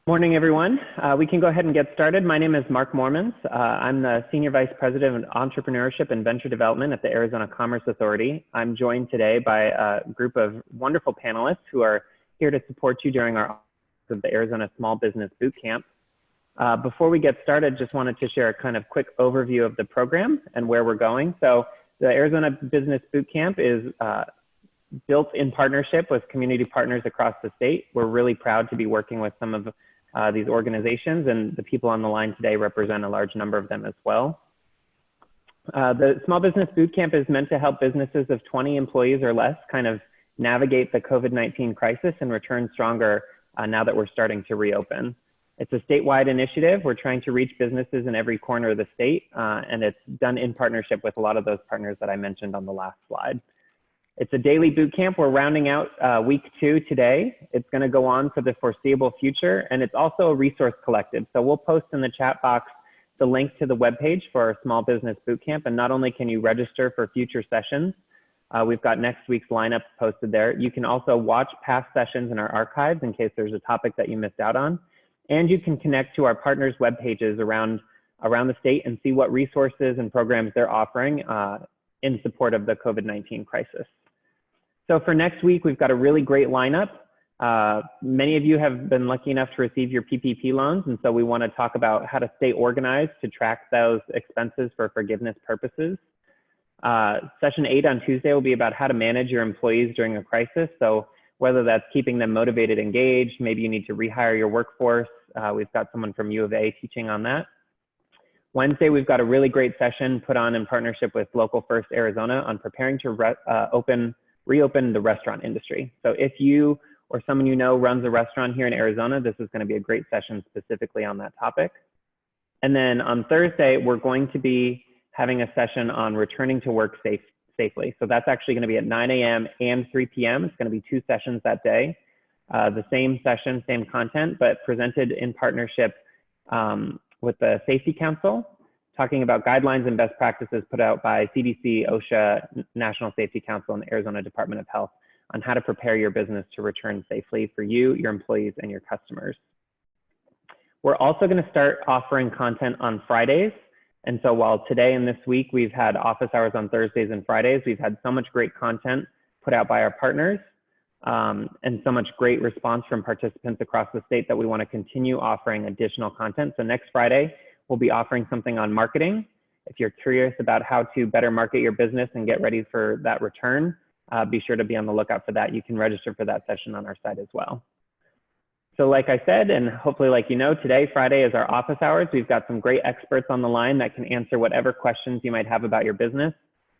Morning, everyone. We can go ahead and get started. My name is Mark Mormons. I'm the Senior Vice President of Entrepreneurship and Venture Development at the Arizona Commerce Authority. I'm joined today by a group of wonderful panelists who are here to support you during our of the Arizona Small Business Bootcamp. Before we get started, just wanted to share a kind of quick overview of the program and where we're going. So the Arizona Business Bootcamp is built in partnership with community partners across the state. We're really proud to be working with some of these organizations, and the people on the line today represent a large number of them as well. The Small Business Bootcamp is meant to help businesses of 20 employees or less kind of navigate the COVID-19 crisis and return stronger now that we're starting to reopen. It's a statewide initiative. We're trying to reach businesses in every corner of the state, and it's done in partnership with a lot of those partners that I mentioned on the last slide. It's a daily boot camp. We're rounding out week 2 today. It's going to go on for the foreseeable future, and it's also a resource collective. So we'll post in the chat box the link to the webpage for our Small Business Bootcamp, and not only can you register for future sessions, we've got next week's lineup posted there. You can also watch past sessions in our archives in case there's a topic that you missed out on, and you can connect to our partners' web pages around the state and see what resources and programs they're offering in support of the COVID-19 crisis. So for next week, we've got a really great lineup. Many of you have been lucky enough to receive your PPP loans, and so we want to talk about how to stay organized to track those expenses for forgiveness purposes. Session 8 on Tuesday will be about how to manage your employees during a crisis. So whether that's keeping them motivated, engaged, maybe you need to rehire your workforce. We've got someone from U of A teaching on that. Wednesday, we've got a really great session put on in partnership with Local First Arizona on preparing to reopen the restaurant industry. So if you or someone you know runs a restaurant here in Arizona, this is going to be a great session specifically on that topic. And then on Thursday, we're going to be having a session on returning to work safely. So that's actually going to be at 9 a.m. and 3 p.m. It's going to be 2 sessions that day. The same session, same content, but presented in partnership with the Safety Council, talking about guidelines and best practices put out by CDC, OSHA, National Safety Council, and the Arizona Department of Health on how to prepare your business to return safely for you, your employees, and your customers. We're also going to start offering content on Fridays. And so while today and this week we've had office hours on Thursdays and Fridays, we've had so much great content put out by our partners and so much great response from participants across the state that we want to continue offering additional content. So next Friday, we'll be offering something on marketing. If you're curious about how to better market your business and get ready for that return, be sure to be on the lookout for that. You can register for that session on our site as well. So like I said, and hopefully like you know, today, Friday, is our office hours. We've got some great experts on the line that can answer whatever questions you might have about your business.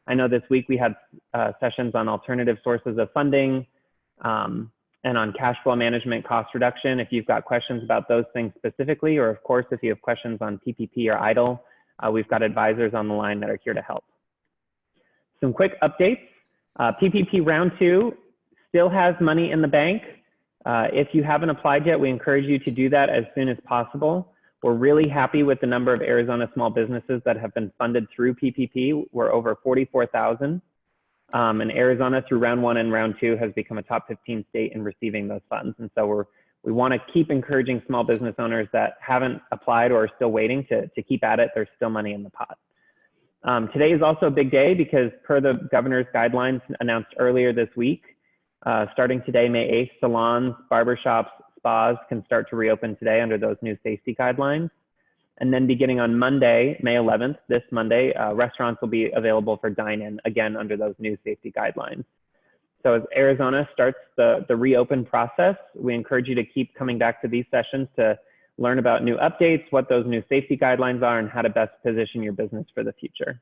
I know this week we had sessions on alternative sources of funding, and on cash flow management, cost reduction. If you've got questions about those things specifically, or of course, if you have questions on PPP or EIDL, we've got advisors on the line that are here to help. Some quick updates. PPP round 2 still has money in the bank. If you haven't applied yet, we encourage you to do that as soon as possible. We're really happy with the number of Arizona small businesses that have been funded through PPP. We're over 44,000. And Arizona through round 1 and round 2 has become a top 15 state in receiving those funds. And so we want to keep encouraging small business owners that haven't applied or are still waiting to keep at it. There's still money in the pot. Today is also a big day because per the governor's guidelines announced earlier this week, starting today, May 8th, salons, barbershops, spas can start to reopen today under those new safety guidelines. And then beginning on Monday, May 11th, this Monday, restaurants will be available for dine-in, again, under those new safety guidelines. So as Arizona starts the reopen process, we encourage you to keep coming back to these sessions to learn about new updates, what those new safety guidelines are, and how to best position your business for the future.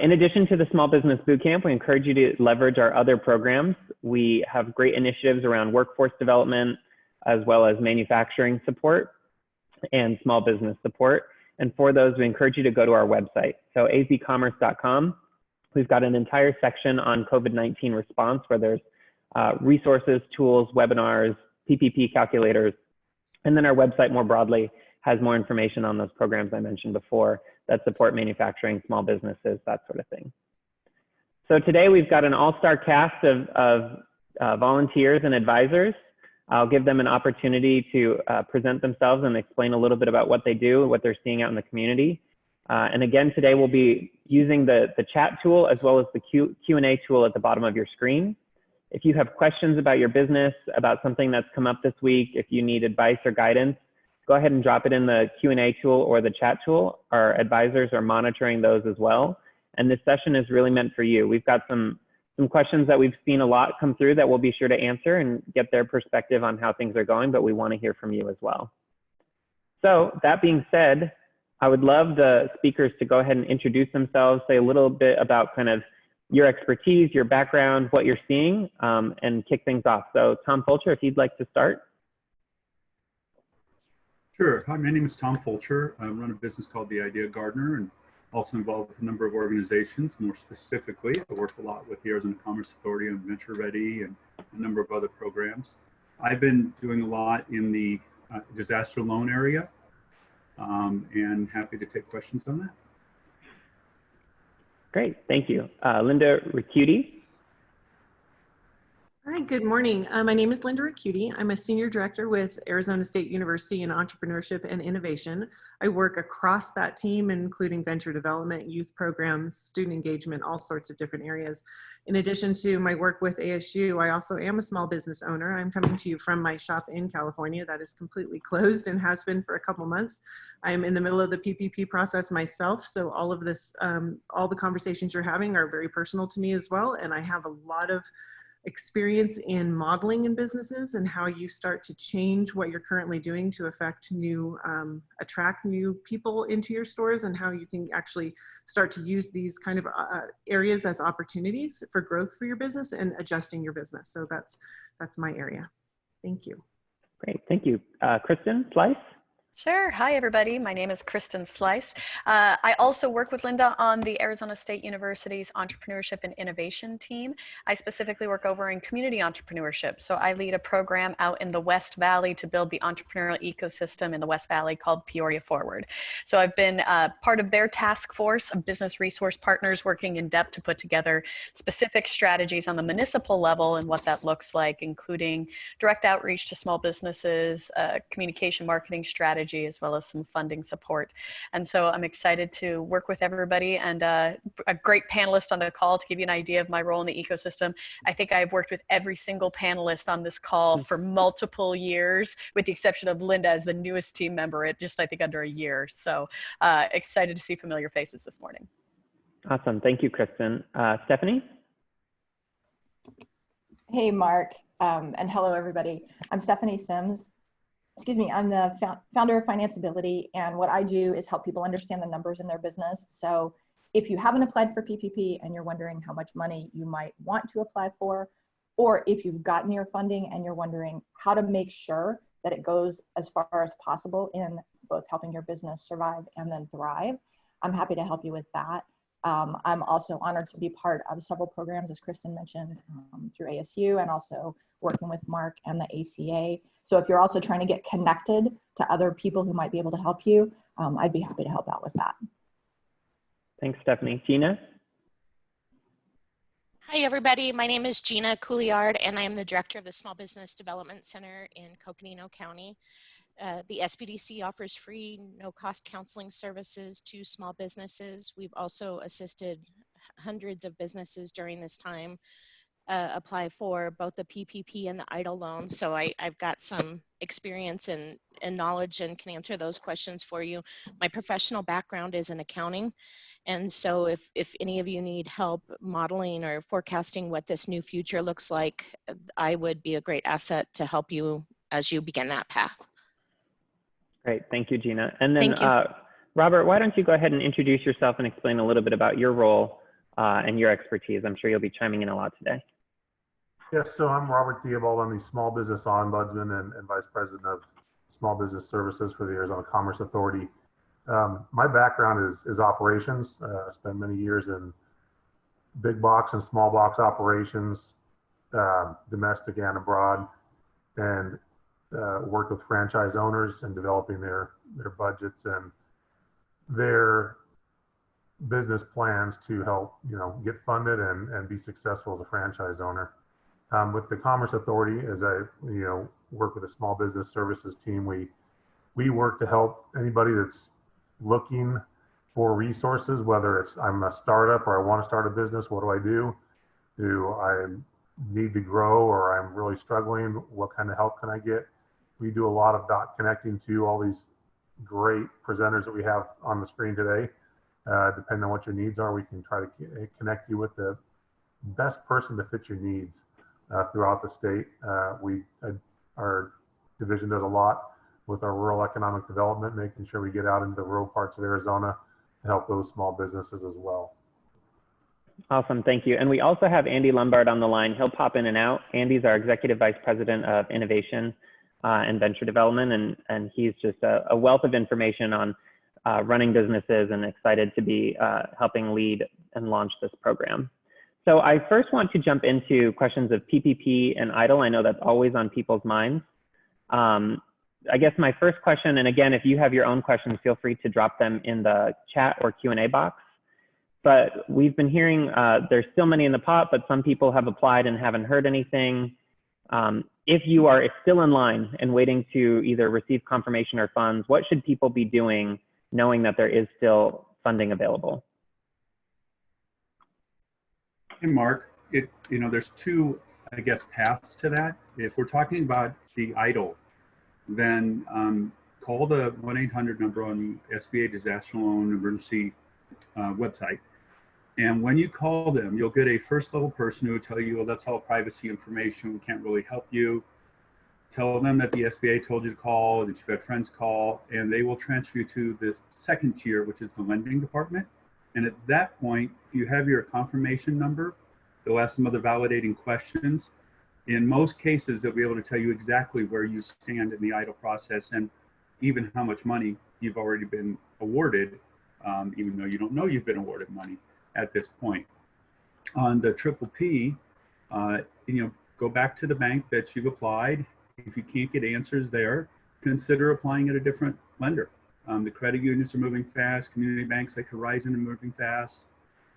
In addition to the Small Business Bootcamp, we encourage you to leverage our other programs. We have great initiatives around workforce development, as well as manufacturing support and small business support. And for those, we encourage you to go to our website. So azcommerce.com, we've got an entire section on COVID-19 response where there's resources, tools, webinars, PPP calculators. And then our website more broadly has more information on those programs I mentioned before that support manufacturing, small businesses, that sort of thing. So today we've got an all-star cast of volunteers and advisors. I'll give them an opportunity to present themselves and explain a little bit about what they do, what they're seeing out in the community. And again, today we'll be using the chat tool as well as the Q&A tool at the bottom of your screen. If you have questions about your business, about something that's come up this week, if you need advice or guidance, go ahead and drop it in the Q&A tool or the chat tool. Our advisors are monitoring those as well. And this session is really meant for you. We've got some questions that we've seen a lot come through that we'll be sure to answer and get their perspective on how things are going, but we want to hear from you as well. So that being said, I would love the speakers to go ahead and introduce themselves, say a little bit about kind of your expertise, your background, what you're seeing, and kick things off. So Tom Fulcher, if you'd like to start. Sure. Hi, my name is Tom Fulcher. I run a business called The Idea Gardener and also involved with a number of organizations. More specifically, I work a lot with the Arizona Commerce Authority on Venture Ready and a number of other programs. I've been doing a lot in the disaster loan area and happy to take questions on that. Great, thank you. Linda Ricciuti. Hi, good morning. My name is Linda Ricciuti. I'm a senior director with Arizona State University in Entrepreneurship and Innovation. I work across that team, including venture development, youth programs, student engagement, all sorts of different areas. In addition to my work with ASU, I also am a small business owner. I'm coming to you from my shop in California that is completely closed and has been for a couple months. I'm in the middle of the PPP process myself, so all of this, all the conversations you're having are very personal to me as well, and I have a lot of experience in modeling in businesses and how you start to change what you're currently doing to affect new, attract new people into your stores, and how you can actually start to use these kind of areas as opportunities for growth for your business and adjusting your business. So that's my area. Thank you. Great, thank you. Kristen Slice. Sure. Hi, everybody. My name is Kristen Slice. I also work with Linda on the Arizona State University's Entrepreneurship and Innovation team. I specifically work over in community entrepreneurship. So I lead a program out in the West Valley to build the entrepreneurial ecosystem in the West Valley called Peoria Forward. So I've been part of their task force of business resource partners working in depth to put together specific strategies on the municipal level and what that looks like, including direct outreach to small businesses, communication marketing strategy, as well as some funding support. And so I'm excited to work with everybody, and a great panelist on the call to give you an idea of my role in the ecosystem. I think I've worked with every single panelist on this call for multiple years, with the exception of Linda as the newest team member at just, I think, under a year. So excited to see familiar faces this morning. Awesome, thank you, Kristen. Stephanie? Hey, Mark, and hello, everybody. I'm Stephanie Sims. Excuse me, I'm the founder of Financeability, and what I do is help people understand the numbers in their business. So if you haven't applied for PPP and you're wondering how much money you might want to apply for, or if you've gotten your funding and you're wondering how to make sure that it goes as far as possible in both helping your business survive and then thrive, I'm happy to help you with that. I'm also honored to be part of several programs, as Kristen mentioned, through ASU, and also working with Mark and the ACA. So if you're also trying to get connected to other people who might be able to help you, I'd be happy to help out with that. Thanks, Stephanie. Gina? Hi, everybody. My name is Gina Couliard, and I am the director of the Small Business Development Center in Coconino County. The SBDC offers free, no-cost counseling services to small businesses. We've also assisted hundreds of businesses during this time apply for both the PPP and the EIDL loan. So I've got some experience and knowledge and can answer those questions for you. My professional background is in accounting. And so if any of you need help modeling or forecasting what this new future looks like, I would be a great asset to help you as you begin that path. Great, thank you, Gina. And then Robert, why don't you go ahead and introduce yourself and explain a little bit about your role and your expertise. I'm sure you'll be chiming in a lot today. Yes, so I'm Robert Theobald. I'm the Small Business Ombudsman and Vice President of Small Business Services for the Arizona Commerce Authority. My background is operations. I spent many years in big box and small box operations, domestic and abroad, and worked with franchise owners and developing their budgets and their business plans to help get funded and be successful as a franchise owner. With the Commerce Authority, as I work with a small business services team, we work to help anybody that's looking for resources, whether it's I'm a startup or I want to start a business. What do I do? Do I need to grow, or I'm really struggling? What kind of help can I get? We do a lot of connecting to all these great presenters that we have on the screen today. Depending on what your needs are, we can try to connect you with the best person to fit your needs throughout the state. Our division does a lot with our rural economic development, making sure we get out into the rural parts of Arizona to help those small businesses as well. Awesome, thank you. And we also have Andy Lombard on the line. He'll pop in and out. Andy's our Executive Vice President of Innovation and Venture Development, and he's just a wealth of information on running businesses, and excited to be helping lead and launch this program. So I first want to jump into questions of PPP and EIDL. I know that's always on people's minds. I guess my first question, and again, if you have your own questions, feel free to drop them in the chat or Q&A box. But we've been hearing there's still money in the pot, but some people have applied and haven't heard anything. If you are still in line and waiting to either receive confirmation or funds, what should people be doing knowing that there is still funding available? Hey, Mark, there's two, I guess, paths to that. If we're talking about the EIDL, then call the 1-800 number on the SBA Disaster Loan Emergency website. And when you call them, you'll get a first level person who will tell you, well, that's all privacy information. We can't really help you. Tell them that the SBA told you to call, that you've had friends call, and they will transfer you to the second tier, which is the lending department. And at that point, you have your confirmation number. They'll ask some other validating questions. In most cases, they'll be able to tell you exactly where you stand in the EIDL process and even how much money you've already been awarded, even though you don't know you've been awarded money at this point. On the PPP, go back to the bank that you've applied. If you can't get answers there, consider applying at a different lender. The credit unions are moving fast. Community banks like Horizon are moving fast.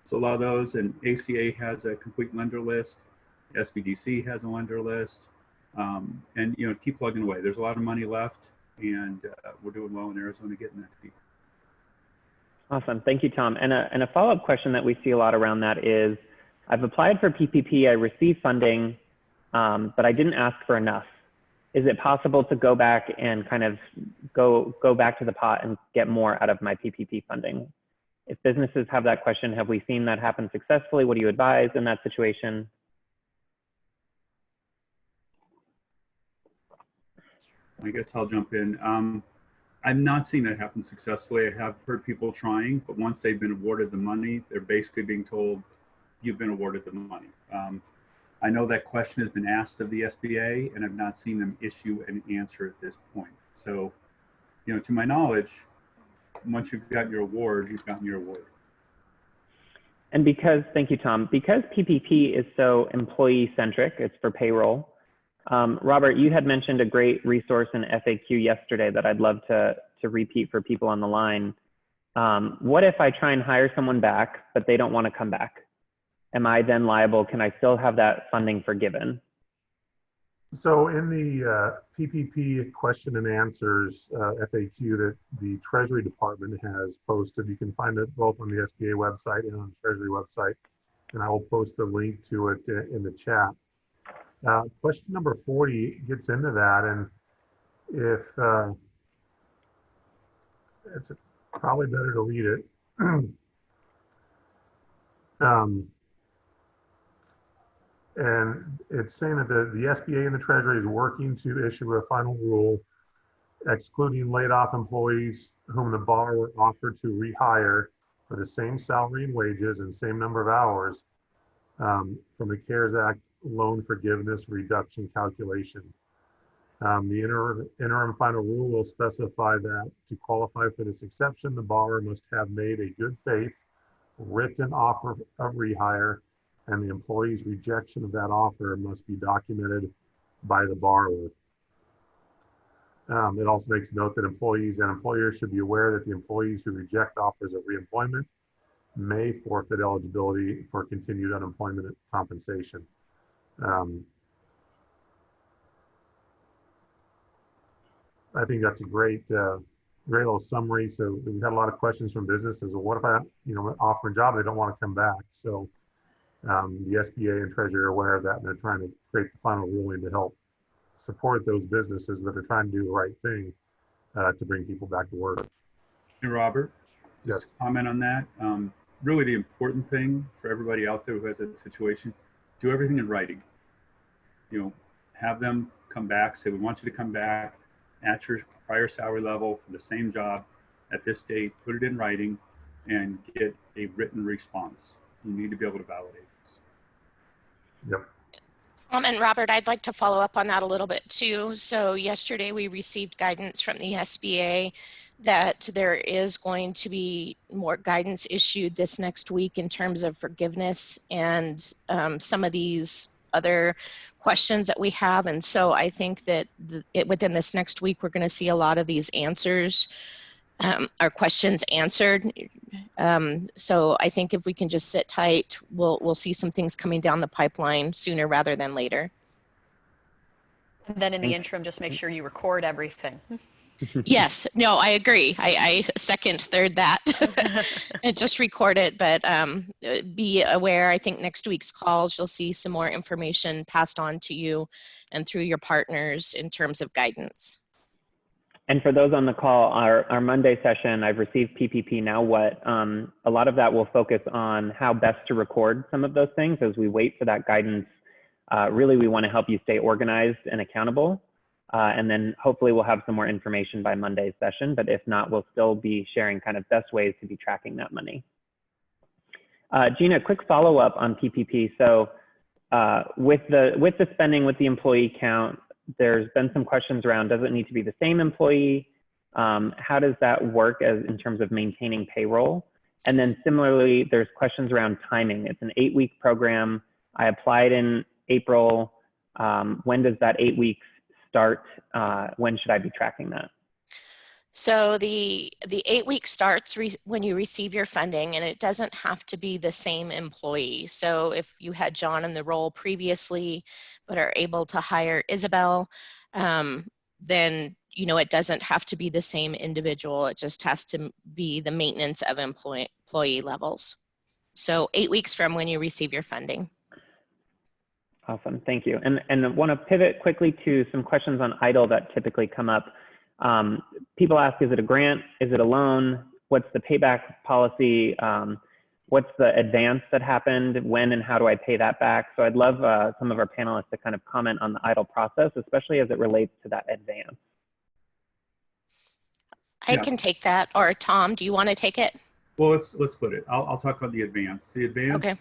So a lot of those, and ACA has a complete lender list. SBDC has a lender list. And keep plugging away. There's a lot of money left, and we're doing well in Arizona getting that to people. Awesome, thank you, Tom. And a follow-up question that we see a lot around that is, I've applied for PPP, I received funding, but I didn't ask for enough. Is it possible to go back and kind of go back to the pot and get more out of my PPP funding? If businesses have that question, have we seen that happen successfully? What do you advise in that situation? I guess I'll jump in. I've not seen that happen successfully. I have heard people trying, but once they've been awarded the money, they're basically being told, you've been awarded the money. I know that question has been asked of the SBA, and I've not seen them issue an answer at this point. So, to my knowledge, once you've got your award, you've gotten your award. And thank you, Tom, because PPP is so employee-centric, it's for payroll. Robert, you had mentioned a great resource in FAQ yesterday that I'd love to repeat for people on the line. What if I try and hire someone back, but they don't want to come back? Am I then liable? Can I still have that funding forgiven? So in the PPP question and answers FAQ that the Treasury Department has posted, you can find it both on the SBA website and on the Treasury website, and I will post the link to it in the chat. Question number 40 gets into that, and if it's probably better to read it. And it's saying that the SBA and the Treasury is working to issue a final rule excluding laid off employees whom the borrower offered to rehire for the same salary and wages and same number of hours from the CARES Act loan forgiveness reduction calculation. The interim final rule will specify that to qualify for this exception, the borrower must have made a good faith written offer of rehire, and the employee's rejection of that offer must be documented by the borrower. It also makes note that employees and employers should be aware that the employees who reject offers of reemployment may forfeit eligibility for continued unemployment compensation. I think that's a great little summary. So we've had a lot of questions from businesses. Well, what if I, offer a job, they don't want to come back? So the SBA and Treasury are aware of that, and they're trying to create the final ruling to help support those businesses that are trying to do the right thing to bring people back to work. Hey, Robert. Yes. Comment on that. Really the important thing for everybody out there who has that situation, do everything in writing. Have them come back, say, we want you to come back at your prior salary level for the same job at this date, put it in writing, and get a written response. You need to be able to validate this. Yep. And Robert, I'd like to follow up on that a little bit too. So yesterday we received guidance from the SBA that there is going to be more guidance issued this next week in terms of forgiveness and some of these other questions that we have. And so I think that within this next week, we're going to see a lot of these answers, our questions answered. So I think if we can just sit tight, we'll see some things coming down the pipeline sooner rather than later. And then in the interim, just make sure you record everything. Yes, no, I agree. I second, third that. And just record it, but be aware, I think next week's calls, you'll see some more information passed on to you and through your partners in terms of guidance. And for those on the call, our Monday session, I've received PPP Now What. A lot of that will focus on how best to record some of those things as we wait for that guidance. Really, we want to help you stay organized and accountable. And then hopefully we'll have some more information by Monday's session, but if not, we'll still be sharing kind of best ways to be tracking that money. Gina, quick follow-up on PPP. So with the spending, with the employee count, there's been some questions around, does it need to be the same employee? How does that work in terms of maintaining payroll? And then similarly, there's questions around timing. It's an 8-week program. I applied in April. When does that 8 weeks start? When should I be tracking that? So the 8 week starts when you receive your funding, and it doesn't have to be the same employee. So if you had John in the role previously, but are able to hire Isabel, then it doesn't have to be the same individual. It just has to be the maintenance of employee levels. So 8 weeks from when you receive your funding. Awesome, thank you. And I want to pivot quickly to some questions on EIDL that typically come up. People ask, is it a grant? Is it a loan? What's the payback policy? What's the advance that happened? When and how do I pay that back? So I'd love some of our panelists to kind of comment on the EIDL process, especially as it relates to that advance. I can take that, or Tom, do you want to take it? Well, let's split it. I'll talk about the advance. The advance, okay.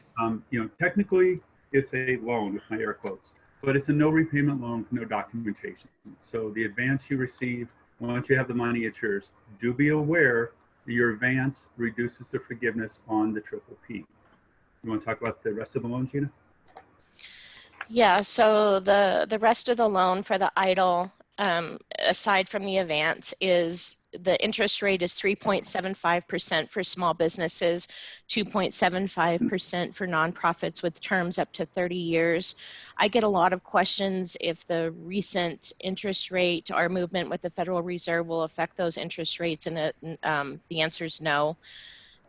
Technically, it's a loan with my air quotes, but it's a no repayment loan, no documentation. So the advance you receive, once you have the money, it's yours. Do be aware that your advance reduces the forgiveness on the PPP. You want to talk about the rest of the loan, Gina? Yeah, so the rest of the loan for the EIDL, aside from the advance, is the interest rate is 3.75% for small businesses, 2.75% for nonprofits with terms up to 30 years. I get a lot of questions if the recent interest rate or movement with the Federal Reserve will affect those interest rates, and the answer is no.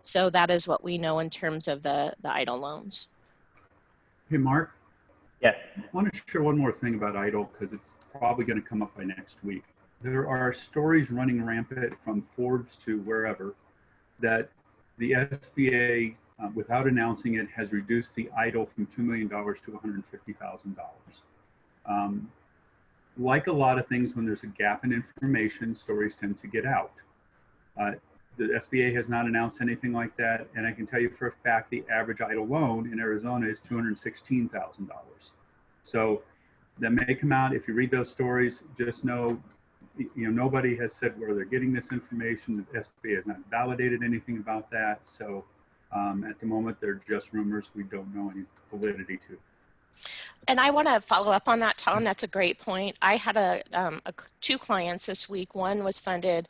So that is what we know in terms of the EIDL loans. Hey, Mark. Yes. I want to share one more thing about EIDL because it's probably going to come up by next week. There are stories running rampant from Forbes to wherever that the SBA, without announcing it, has reduced the EIDL from $2 million to $150,000. Like a lot of things, when there's a gap in information, stories tend to get out. The SBA has not announced anything like that, and I can tell you for a fact the average EIDL loan in Arizona is $216,000. So that may come out. If you read those stories, just know, nobody has said where they're getting this information. The SBA has not validated anything about that. So at the moment, they're just rumors. We don't know any validity to. And I want to follow up on that, Tom. That's a great point. I had two clients this week. One was funded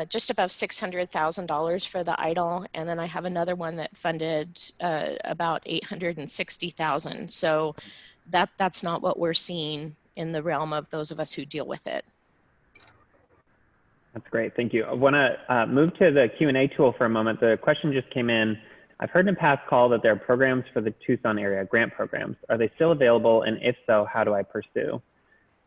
just above $600,000 for the EIDL, and then I have another one that funded about $860,000. So that's not what we're seeing in the realm of those of us who deal with it. That's great. Thank you. I want to move to the Q&A tool for a moment. The question just came in. I've heard in a past call that there are programs for the Tucson area, grant programs. Are they still available? And if so, how do I pursue?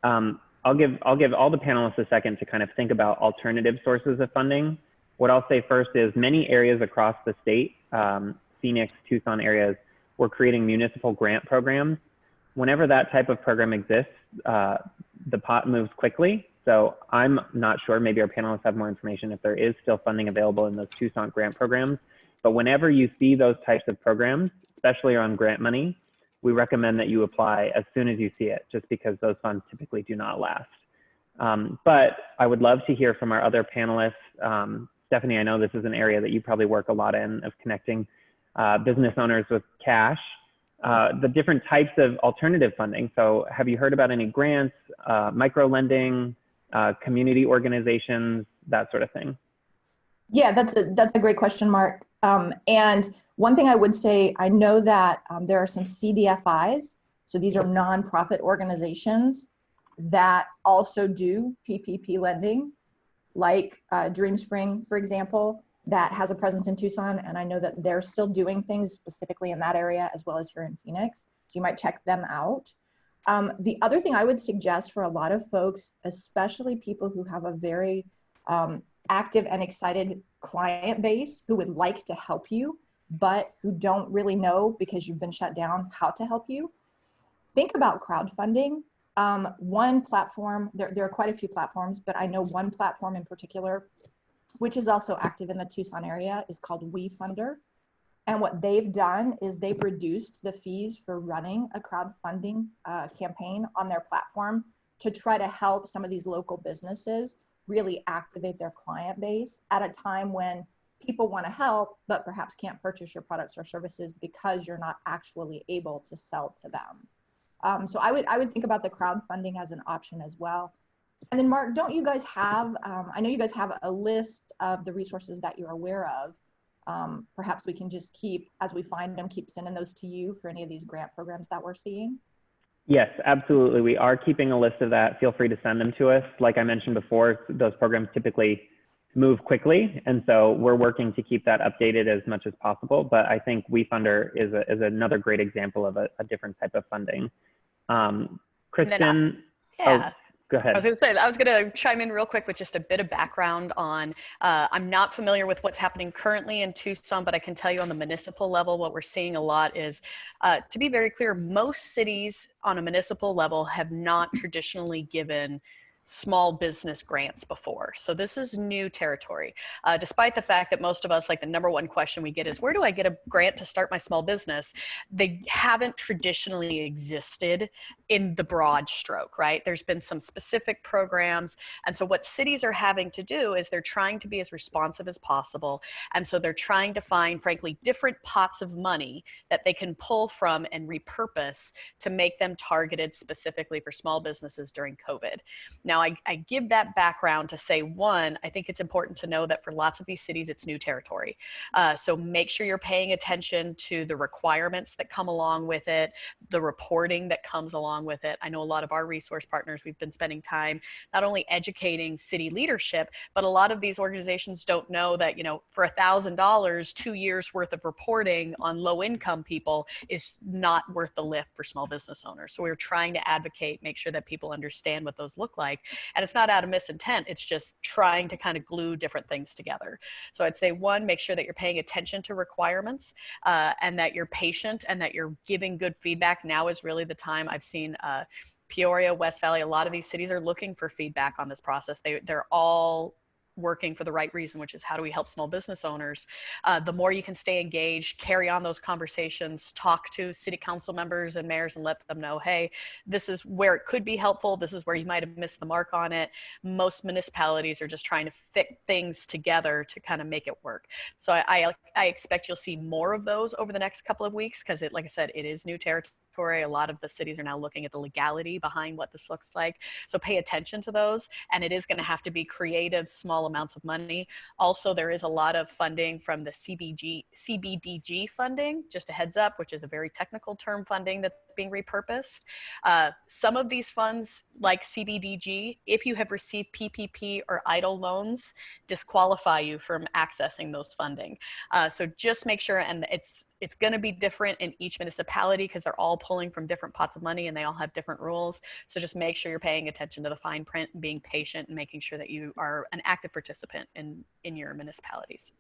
I'll give all the panelists a second to kind of think about alternative sources of funding. What I'll say first is many areas across the state, Phoenix, Tucson areas, we're creating municipal grant programs. Whenever that type of program exists, the pot moves quickly. So I'm not sure, maybe our panelists have more information if there is still funding available in those Tucson grant programs. But whenever you see those types of programs, especially on grant money, we recommend that you apply as soon as you see it, just because those funds typically do not last. But I would love to hear from our other panelists. Stephanie, I know this is an area that you probably work a lot in, of connecting business owners with cash, the different types of alternative funding. So have you heard about any grants, micro lending, community organizations, that sort of thing? Yeah, that's a great question, Mark. And one thing I would say, I know that there are some CDFIs, so these are nonprofit organizations that also do PPP lending, like DreamSpring, for example, that has a presence in Tucson, and I know that they're still doing things specifically in that area as well as here in Phoenix, so you might check them out. The other thing I would suggest for a lot of folks, especially people who have a very active and excited client base who would like to help you, but who don't really know because you've been shut down how to help you, think about crowdfunding. One platform, there are quite a few platforms, but I know one platform in particular, which is also active in the Tucson area, is called WeFunder. And what they've done is they've reduced the fees for running a crowdfunding campaign on their platform to try to help some of these local businesses really activate their client base at a time when people want to help, but perhaps can't purchase your products or services because you're not actually able to sell to them. So I would think about the crowdfunding as an option as well. And then Mark, don't you guys have, I know you guys have a list of the resources that you're aware of. Perhaps we can just keep, as we find them, keep sending those to you for any of these grant programs that we're seeing. Yes, absolutely. We are keeping a list of that. Feel free to send them to us. Like I mentioned before, those programs typically move quickly. And so we're working to keep that updated as much as possible. But I think WeFunder is another great example of a different type of funding. Kristen, yeah. Oh, go ahead. I was going to chime in real quick with just a bit of background on, I'm not familiar with what's happening currently in Tucson, but I can tell you on the municipal level, what we're seeing a lot is, to be very clear, most cities on a municipal level have not traditionally given small business grants before. So this is new territory, despite the fact that most of us, like the number one question we get is, where do I get a grant to start my small business? They haven't traditionally existed in the broad stroke, right? There's been some specific programs. And so what cities are having to do is they're trying to be as responsive as possible. And so they're trying to find, frankly, different pots of money that they can pull from and repurpose to make them targeted specifically for small businesses during COVID. Now, I give that background to say, one, I think it's important to know that for lots of these cities, it's new territory. So make sure you're paying attention to the requirements that come along with it, the reporting that comes along with it. I know a lot of our resource partners, we've been spending time not only educating city leadership, but a lot of these organizations don't know that, you know, for $1,000, 2 years worth of reporting on low income people is not worth the lift for small business owners. So we're trying to advocate, make sure that people understand what those look like. And it's not out of misintent, it's just trying to kind of glue different things together. So I'd say, one, make sure that you're paying attention to requirements and that you're patient and that you're giving good feedback. Now is really the time. I've seen Peoria, West Valley, a lot of these cities are looking for feedback on this process. They're all working for the right reason, which is how do we help small business owners? The more you can stay engaged, carry on those conversations, talk to city council members and mayors and let them know, hey, this is where it could be helpful. This is where you might have missed the mark on it. Most municipalities are just trying to fit things together to kind of make it work. So I expect you'll see more of those over the next couple of weeks because, like I said, it is new territory. A lot of the cities are now looking at the legality behind what this looks like. So pay attention to those. And it is going to have to be creative, small amounts of money. Also, there is a lot of funding from the CBDG funding, just a heads up, which is a very technical term funding that's being repurposed. Some of these funds, like CBDG, if you have received PPP or EIDL loans, disqualify you from accessing those funding. So just make sure, and it's going to be different in each municipality because they're all pulling from different pots of money and they all have different rules. So just make sure you're paying attention to the fine print and being patient and making sure that you are an active participant in your municipalities.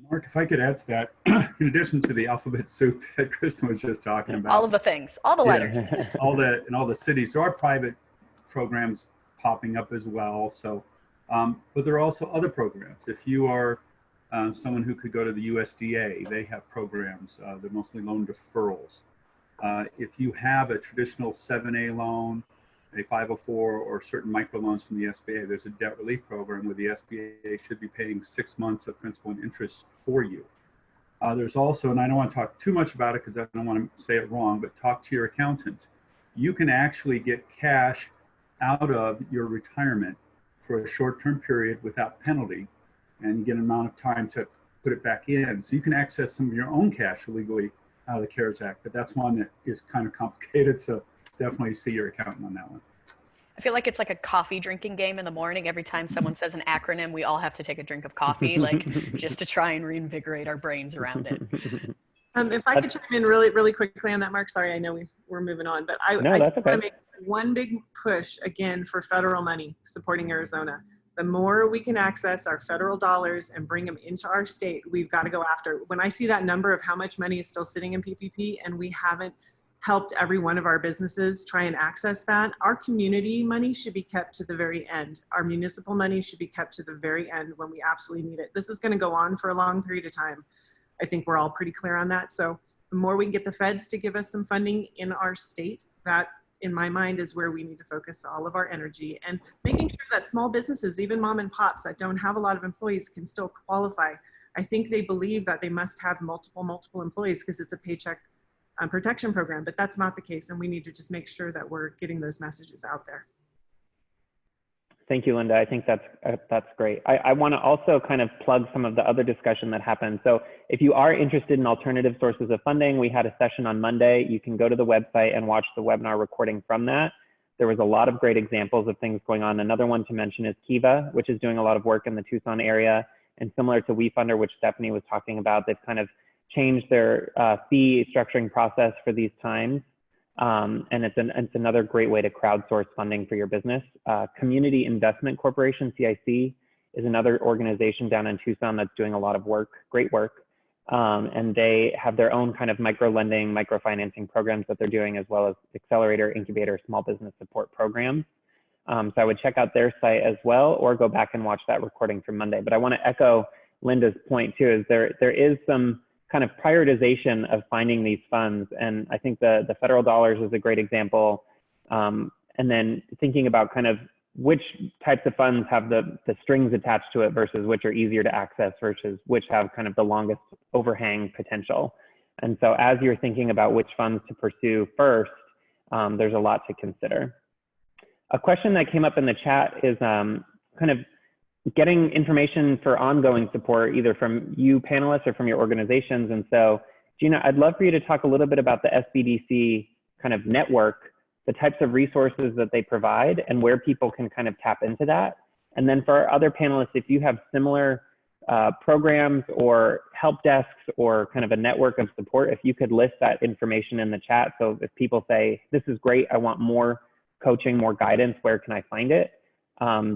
Mark, if I could add to that, in addition to the alphabet soup that Kristen was just talking about. All of the things, all the letters. all the cities. There are private programs popping up as well. So, but there are also other programs. If you are someone who could go to the USDA, they have programs. They're mostly loan deferrals. If you have a traditional 7A loan, a 504, or certain microloans from the SBA, there's a debt relief program where the SBA should be paying 6 months of principal and interest for you. There's also, and I don't want to talk too much about it because I don't want to say it wrong, but talk to your accountant. You can actually get cash out of your retirement for a short-term period without penalty, and you get an amount of time to put it back in. So you can access some of your own cash illegally out of the CARES Act, but that's one that is kind of complicated. So definitely see your accountant on that one. I feel like it's like a coffee drinking game in the morning. Every time someone says an acronym, we all have to take a drink of coffee, like just to try and reinvigorate our brains around it. If I could chime in really quickly on that, Mark, sorry, I know we're moving on, but I that's okay. want to make one big push again for federal money supporting Arizona. The more we can access our federal dollars and bring them into our state, we've got to go after. When I see that number of how much money is still sitting in PPP and we haven't helped every one of our businesses try and access that, our community money should be kept to the very end. Our municipal money should be kept to the very end when we absolutely need it. This is going to go on for a long period of time. I think we're all pretty clear on that. So the more we can get the feds to give us some funding in our state, that in my mind is where we need to focus all of our energy, and making sure that small businesses, even mom and pops that don't have a lot of employees, can still qualify. I think they believe that they must have multiple employees because it's a paycheck protection program, but that's not the case, and we need to just make sure that we're getting those messages out there. Thank you, Linda. I think that's great. I want to also kind of plug some of the other discussion that happened. So if you are interested in alternative sources of funding, we had a session on Monday. You can go to the website and watch the webinar recording from that. There was a lot of great examples of things going on. Another one to mention is Kiva, which is doing a lot of work in the Tucson area. And similar to WeFunder, which Stephanie was talking about, they've kind of changed their fee structuring process for these times. And it's another great way to crowdsource funding for your business. Community Investment Corporation, CIC, is another organization down in Tucson that's doing a lot of work, great work. And they have their own kind of micro-lending, microfinancing programs that they're doing, as well as accelerator, incubator, small business support programs. So I would check out their site as well, or go back and watch that recording from Monday. But I want to echo Linda's point too, is there is some kind of prioritization of finding these funds. And I think the federal dollars is a great example. And then thinking about kind of which types of funds have the strings attached to it versus which are easier to access versus which have kind of the longest overhang potential. And so as you're thinking about which funds to pursue first, there's a lot to consider. A question that came up in the chat is kind of getting information for ongoing support, either from you panelists or from your organizations. And so, Gina, I'd love for you to talk a little bit about the SBDC kind of network, the types of resources that they provide, and where people can kind of tap into that. And then for our other panelists, if you have similar programs or help desks or kind of a network of support, if you could list that information in the chat. So if people say, this is great, I want more coaching, more guidance, where can I find it?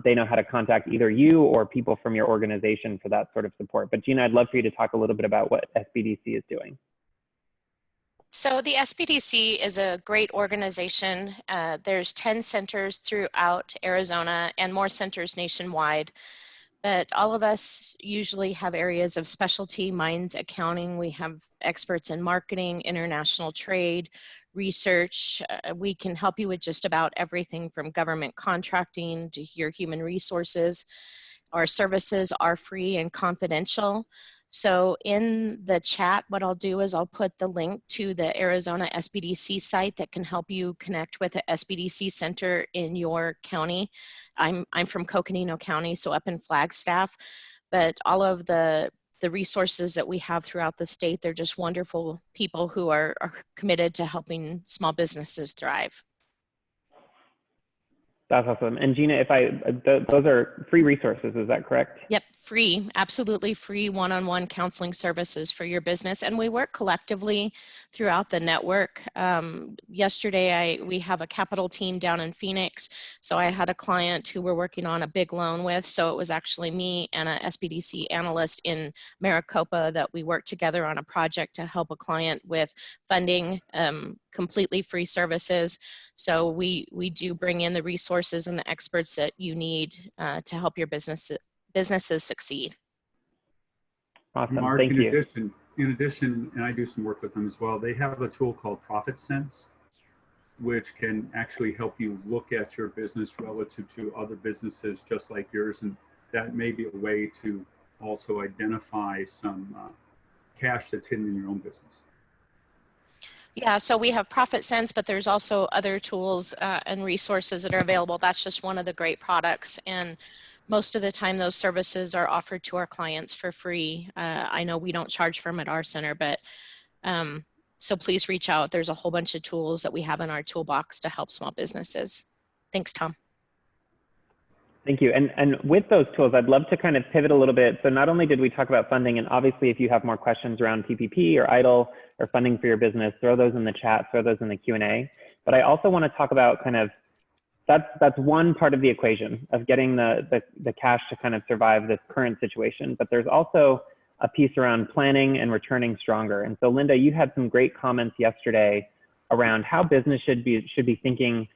They know how to contact either you or people from your organization for that sort of support. But Gina, I'd love for you to talk a little bit about what SBDC is doing. So the SBDC is a great organization. There's 10 centers throughout Arizona and more centers nationwide. But all of us usually have areas of specialty, mine's accounting. We have experts in marketing, international trade, research. We can help you with just about everything from government contracting to your human resources. Our services are free and confidential. So in the chat, what I'll do is I'll put the link to the Arizona SBDC site that can help you connect with the SBDC center in your county. I'm from Coconino County, so up in Flagstaff, but all of the the resources that we have throughout the state. They're just wonderful people who are committed to helping small businesses thrive. That's awesome. And Gina, those are free resources, is that correct? Yep, free, absolutely free one-on-one counseling services for your business. And we work collectively throughout the network. Yesterday, we have a capital team down in Phoenix. So I had a client who we're working on a big loan with. So it was actually me and a SBDC analyst in Maricopa that we worked together on a project to help a client with funding, completely free services. So we do bring in the resources and the experts that you need to help your businesses succeed. Awesome. Mark, Thank you. in addition, and I do some work with them as well, they have a tool called Profit Sense, which can actually help you look at your business relative to other businesses just like yours. And that may be a way to also identify some cash that's hidden in your own business. Yeah, so we have Profit Sense, but there's also other tools and resources that are available. That's just one of the great products. And most of the time, those services are offered to our clients for free. I know we don't charge for them at our center, but so please reach out. There's a whole bunch of tools that we have in our toolbox to help small businesses. Thanks, Tom. Thank you. And with those tools, I'd love to kind of pivot a little bit. So not only did we talk about funding, and obviously if you have more questions around PPP or EIDL or funding for your business, throw those in the chat, throw those in the Q&A. But I also want to talk about kind of, that's one part of the equation of getting the cash to kind of survive this current situation. But there's also a piece around planning and returning stronger. And so Linda, you had some great comments yesterday around how business should be thinking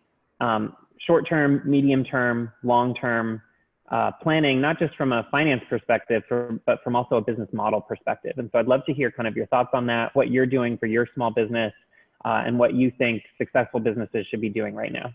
short-term, medium-term, long-term planning, not just from a finance perspective, but from also a business model perspective. And so I'd love to hear kind of your thoughts on that, what you're doing for your small business, and what you think successful businesses should be doing right now.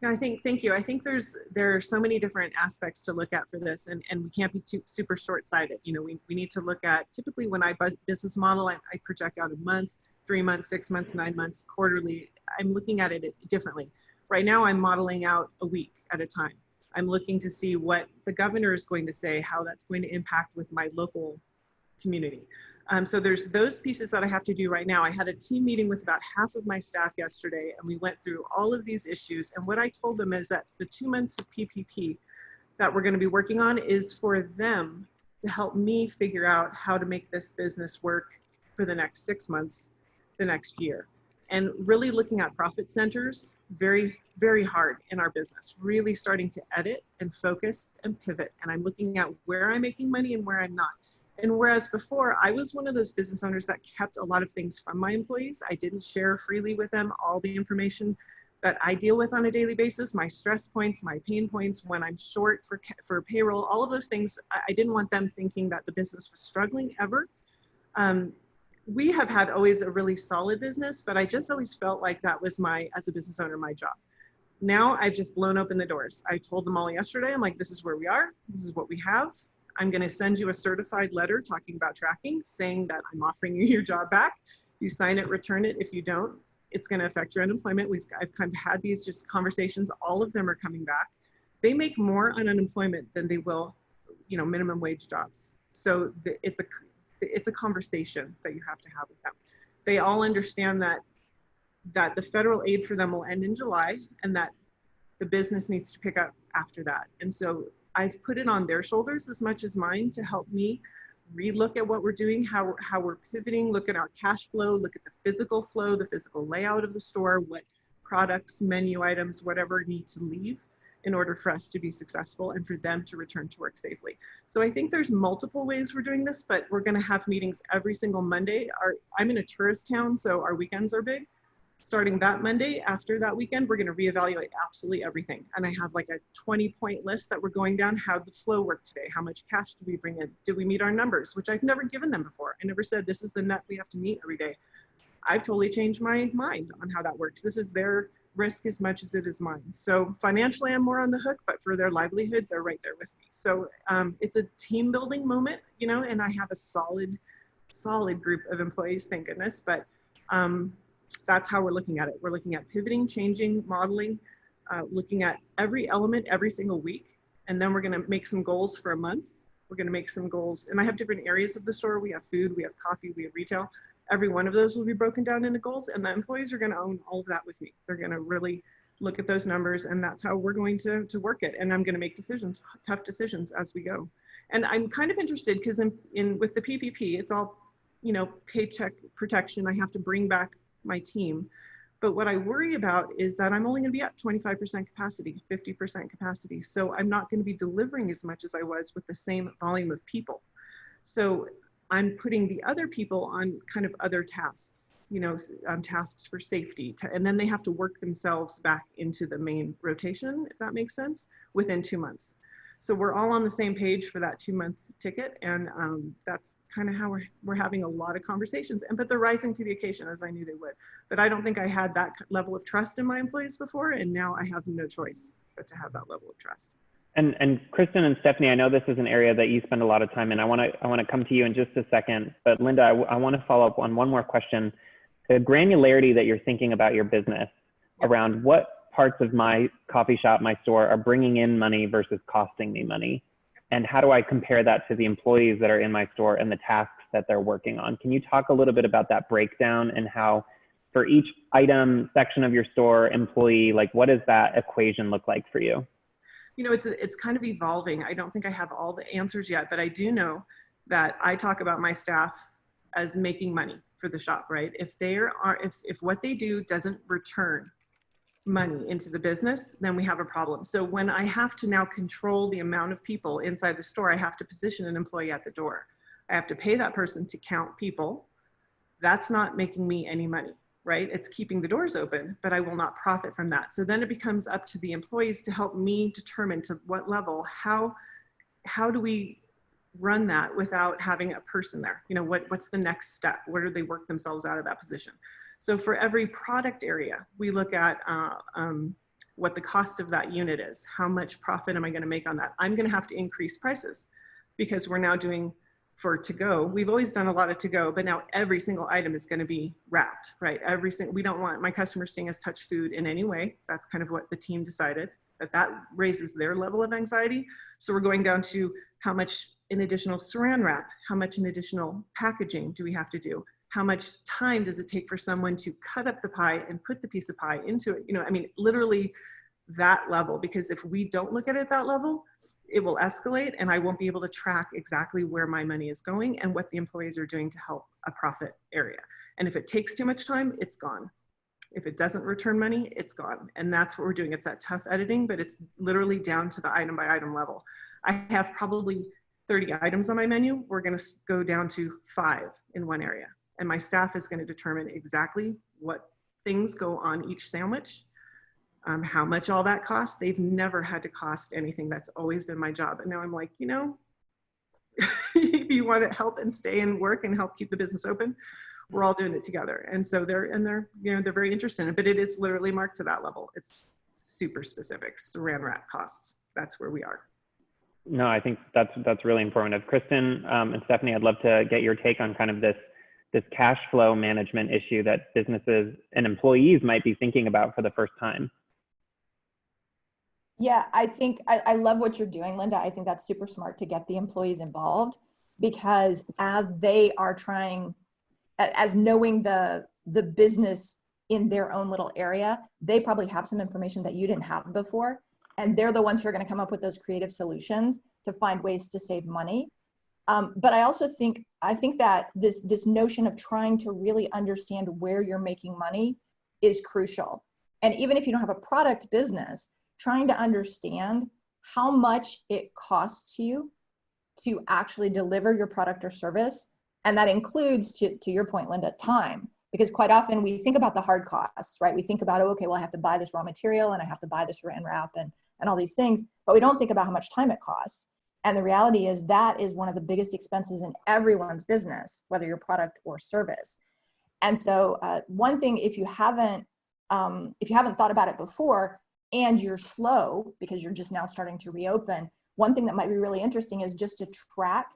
Yeah, thank you. I think there are so many different aspects to look at for this, and we can't be super short-sighted. You know, we need to look at, typically when I business model, I project out a month, 3 months, 6 months, 9 months, quarterly. I'm looking at it differently. Right now, I'm modeling out a week at a time. I'm looking to see what the governor is going to say, how that's going to impact with my local community. So there's those pieces that I have to do right now. I had a team meeting with about half of my staff yesterday, and we went through all of these issues. And what I told them is that the 2 months of PPP that we're going to be working on is for them to help me figure out how to make this business work for the next 6 months, the next year. And really looking at profit centers, very, very hard in our business, really starting to edit and focus and pivot. And I'm looking at where I'm making money and where I'm not. And whereas before, I was one of those business owners that kept a lot of things from my employees. I didn't share freely with them all the information that I deal with on a daily basis, my stress points, my pain points, when I'm short for payroll, all of those things. I didn't want them thinking that the business was struggling ever. We have had always a really solid business, but I just always felt like that was as a business owner, my job. Now I've just blown open the doors. I told them all yesterday, I'm like, this is where we are. This is what we have. I'm going to send you a certified letter talking about tracking, saying that I'm offering you your job back. You sign it, return it. If you don't, it's going to affect your unemployment. I've kind of had these just conversations. All of them are coming back. They make more on unemployment than they will, you know, minimum wage jobs. So it's a conversation that you have to have with them. They all understand that the federal aid for them will end in July, and that the business needs to pick up after that. And so I've put it on their shoulders as much as mine to help me relook at what we're doing, how we're pivoting, look at our cash flow, look at the physical flow, the physical layout of the store, what products, menu items, whatever need to leave in order for us to be successful and for them to return to work safely. So I think there's multiple ways we're doing this, but we're going to have meetings every single Monday. I'm in a tourist town, so our weekends are big. Starting that Monday, after that weekend, we're going to reevaluate absolutely everything. And I have like a 20-point list that we're going down. How did the flow work today? How much cash did we bring in? Did we meet our numbers? Which I've never given them before. I never said this is the net we have to meet every day. I've totally changed my mind on how that works. This is their risk as much as it is mine. So financially, I'm more on the hook, but for their livelihood, they're right there with me. So it's a team building moment, you know, and I have a solid group of employees, thank goodness. But that's how we're looking at it. We're looking at pivoting, changing, modeling, looking at every element every single week. And then we're going to make some goals for a month We're going to make some goals. And I have different areas of the store. We have food, we have coffee, we have retail. Every one of those will be broken down into goals, and the employees are going to own all of that with me. They're going to really look at those numbers, and that's how we're going to work it. And I'm going to make decisions, tough decisions as we go. And I'm kind of interested because with the PPP, it's all, you know, paycheck protection. I have to bring back my team. But what I worry about is that I'm only going to be at 25% capacity, 50% capacity. So I'm not going to be delivering as much as I was with the same volume of people. So I'm putting the other people on kind of other tasks, you know, tasks for safety, and then they have to work themselves back into the main rotation, if that makes sense, within 2 months. So we're all on the same page for that 2-month ticket, and that's kind of how we're having a lot of conversations. But they're rising to the occasion, as I knew they would. But I don't think I had that level of trust in my employees before, and now I have no choice but to have that level of trust. And Kristen and Stephanie, I know this is an area that you spend a lot of time in. I want to come to you in just a second, but Linda, I want to follow up on one more question. The granularity that you're thinking about your business around what parts of my coffee shop, my store, are bringing in money versus costing me money, and how do I compare that to the employees that are in my store and the tasks that they're working on? Can you talk a little bit about that breakdown and how for each item, section of your store, employee, like what does that equation look like for you? You know, it's kind of evolving. I don't think I have all the answers yet, but I do know that I talk about my staff as making money for the shop, right? If what they do doesn't return money into the business, then we have a problem. So when I have to now control the amount of people inside the store, I have to position an employee at the door. I have to pay that person to count people. That's not making me any money, right? It's keeping the doors open, but I will not profit from that. So then it becomes up to the employees to help me determine to what level, how do we run that without having a person there? You know, what's the next step? Where do they work themselves out of that position? So for every product area, we look at what the cost of that unit is. How much profit am I going to make on that? I'm going to have to increase prices because we're now doing for to-go. We've always done a lot of to-go, but now every single item is going to be wrapped, right? We don't want my customers seeing us touch food in any way. That's kind of what the team decided, that raises their level of anxiety. So we're going down to how much in additional saran wrap, how much in additional packaging do we have to do? How much time does it take for someone to cut up the pie and put the piece of pie into it? You know, I mean, literally that level, because if we don't look at it at that level, it will escalate and I won't be able to track exactly where my money is going and what the employees are doing to help a profit area. And if it takes too much time, it's gone. If it doesn't return money, it's gone. And that's what we're doing. It's that tough editing, but it's literally down to the item by item level. I have probably 30 items on my menu. We're going to go down to 5 in one area. And my staff is going to determine exactly what things go on each sandwich, how much all that costs. They've never had to cost anything. That's always been my job. And now I'm like, you know, if you want to help and stay and work and help keep the business open, we're all doing it together. And so they're very interested in it, but it is literally marked to that level. It's super specific. Saran wrap costs. That's where we are. No, I think that's really informative. Kristen and Stephanie, I'd love to get your take on kind of this cash flow management issue that businesses and employees might be thinking about for the first time. Yeah, I think I love what you're doing, Linda. I think that's super smart to get the employees involved, because as they are trying, as knowing the business in their own little area, they probably have some information that you didn't have before. And they're the ones who are going to come up with those creative solutions to find ways to save money. But I also think that this notion of trying to really understand where you're making money is crucial. And even if you don't have a product business, trying to understand how much it costs you to actually deliver your product or service. And that includes, to your point, Linda, time. Because quite often we think about the hard costs, right? We think about, oh, okay, well, I have to buy this raw material and I have to buy this saran wrap and all these things, but we don't think about how much time it costs. And the reality is that is one of the biggest expenses in everyone's business, whether your product or service. And so one thing, if you haven't thought about it before and you're slow because you're just now starting to reopen, one thing that might be really interesting is just to track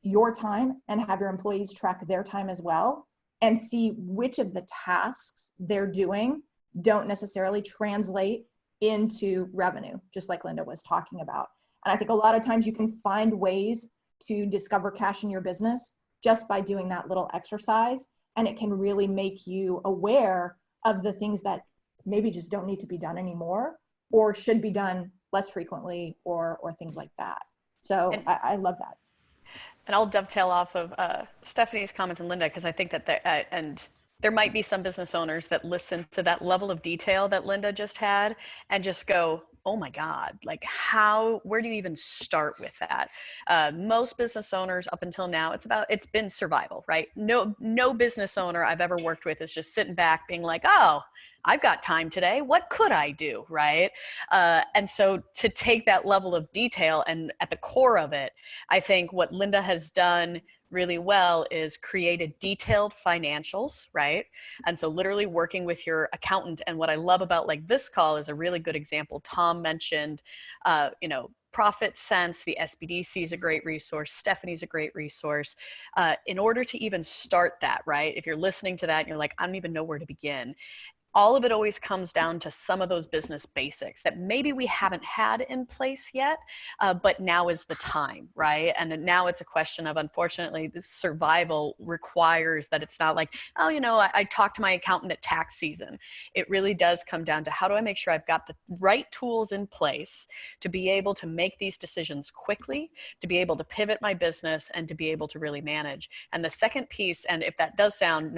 your time and have your employees track their time as well, and see which of the tasks they're doing don't necessarily translate into revenue, just like Linda was talking about. And I think a lot of times you can find ways to discover cash in your business just by doing that little exercise. And it can really make you aware of the things that maybe just don't need to be done anymore or should be done less frequently or things like that. So I love that. And I'll dovetail off of Stephanie's comments and Linda, because I think that there might be some business owners that listen to that level of detail that Linda just had and just go, oh my God, like where do you even start with that? Most business owners up until now, it's been survival, right? No business owner I've ever worked with is just sitting back being like, oh, I've got time today. What could I do, right? And so to take that level of detail and at the core of it, I think what Linda has done really well is created detailed financials, right? And so literally working with your accountant. And what I love about like this call is a really good example. Tom mentioned, Profit Sense, the SBDC is a great resource. Stephanie's a great resource. In order to even start that, right? If you're listening to that and you're like, I don't even know where to begin. All of it always comes down to some of those business basics that maybe we haven't had in place yet, but now is the time, right? And now it's a question of, unfortunately, this survival requires that it's not like, oh, I talked to my accountant at tax season. It really does come down to how do I make sure I've got the right tools in place to be able to make these decisions quickly, to be able to pivot my business, and to be able to really manage. And the second piece, and if that does sound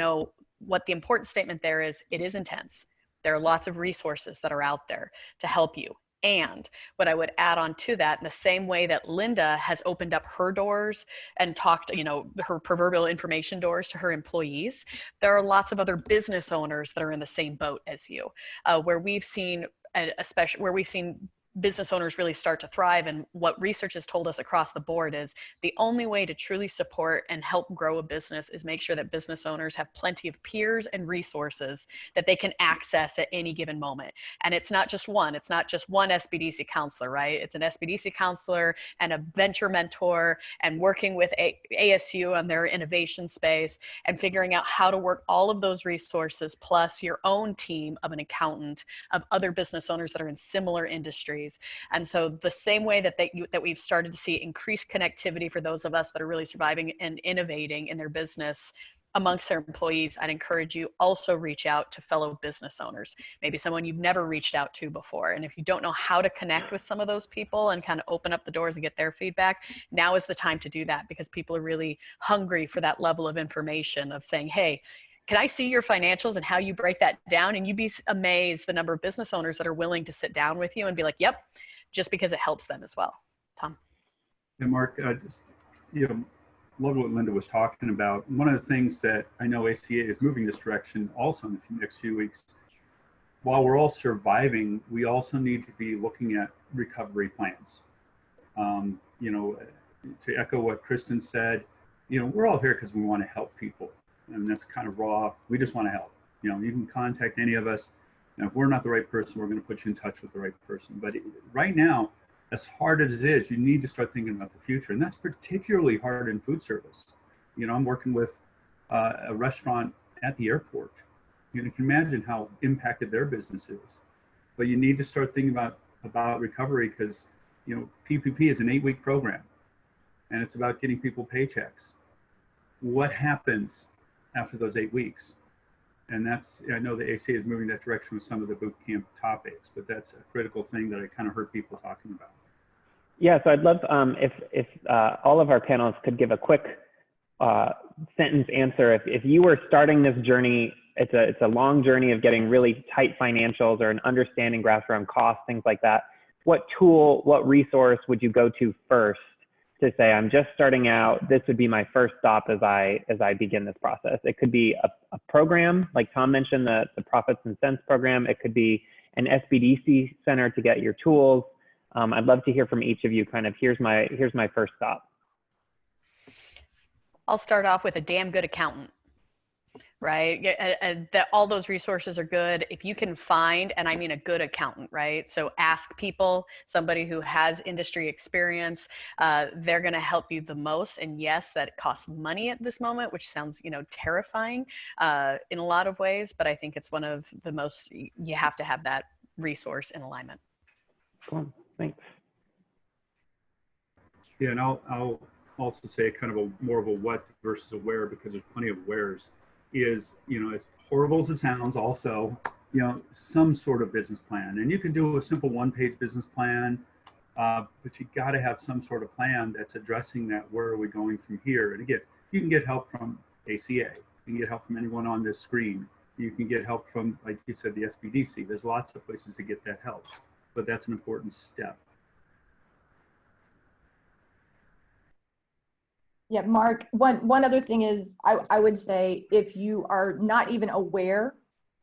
what the important statement there is, it is intense. There are lots of resources that are out there to help you. And what I would add on to that, in the same way that Linda has opened up her doors and talked, her proverbial information doors to her employees, there are lots of other business owners that are in the same boat as you, where we've seen business owners really start to thrive. And what research has told us across the board is the only way to truly support and help grow a business is make sure that business owners have plenty of peers and resources that they can access at any given moment. And it's not just one SBDC counselor, right? It's an SBDC counselor and a venture mentor and working with ASU on their innovation space and figuring out how to work all of those resources plus your own team of an accountant, of other business owners that are in similar industries. And so the same way that we've started to see increased connectivity for those of us that are really surviving and innovating in their business amongst their employees, I'd encourage you also reach out to fellow business owners, maybe someone you've never reached out to before. And if you don't know how to connect with some of those people and kind of open up the doors and get their feedback, now is the time to do that, because people are really hungry for that level of information of saying, hey, can I see your financials and how you break that down? And you'd be amazed the number of business owners that are willing to sit down with you and be like, yep, just because it helps them as well. Tom. And Mark, love what Linda was talking about. One of the things that I know ACA is moving this direction also in the next few weeks, while we're all surviving, we also need to be looking at recovery plans. To echo what Kristen said, we're all here because we want to help people. And that's kind of raw. We just want to help. You can contact any of us. If we're not the right person, we're going to put you in touch with the right person. But right now, as hard as it is, you need to start thinking about the future. And that's particularly hard in food service. I'm working with a restaurant at the airport. You can imagine how impacted their business is. But you need to start thinking about recovery because, PPP is an 8-week program. And it's about getting people paychecks. What happens after those 8 weeks? And I know the ACA is moving that direction with some of the boot camp topics, but that's a critical thing that I kind of heard people talking about. Yeah, so I'd love if all of our panelists could give a quick sentence answer. If you were starting this journey, it's a long journey of getting really tight financials or an understanding grasp around costs, things like that. What tool, what resource would you go to first to say, I'm just starting out, this would be my first stop as I begin this process? It could be a program, like Tom mentioned, the Profits and Sense program. It could be an SBDC center to get your tools. I'd love to hear from each of you kind of, here's my first stop. I'll start off with a damn good accountant, right? That all those resources are good. If you can find, and I mean a good accountant, right? So ask people, somebody who has industry experience, they're going to help you the most. And yes, that costs money at this moment, which sounds, terrifying in a lot of ways, but I think it's one of the most, you have to have that resource in alignment. Cool, thanks. Yeah, and I'll also say kind of more of a what versus a where, because there's plenty of wheres, is, as horrible as it sounds, also, some sort of business plan. And you can do a simple one-page business plan, but you got to have some sort of plan that's addressing that. Where are we going from here? And again, you can get help from ACA. You can get help from anyone on this screen. You can get help from, like you said, the SBDC. There's lots of places to get that help, but that's an important step. Yeah, Mark, one other thing is I would say, if you are not even aware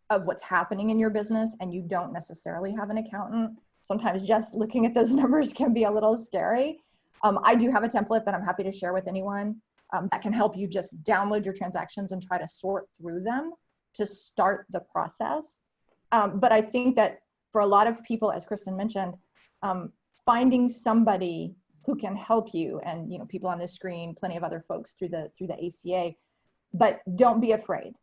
of what's happening in your business and you don't necessarily have an accountant, sometimes just looking at those numbers can be a little scary. I do have a template that I'm happy to share with anyone that can help you just download your transactions and try to sort through them to start the process. But I think that for a lot of people, as Kristen mentioned, finding somebody who can help you, and people on this screen, plenty of other folks through the ACA, but don't be afraid,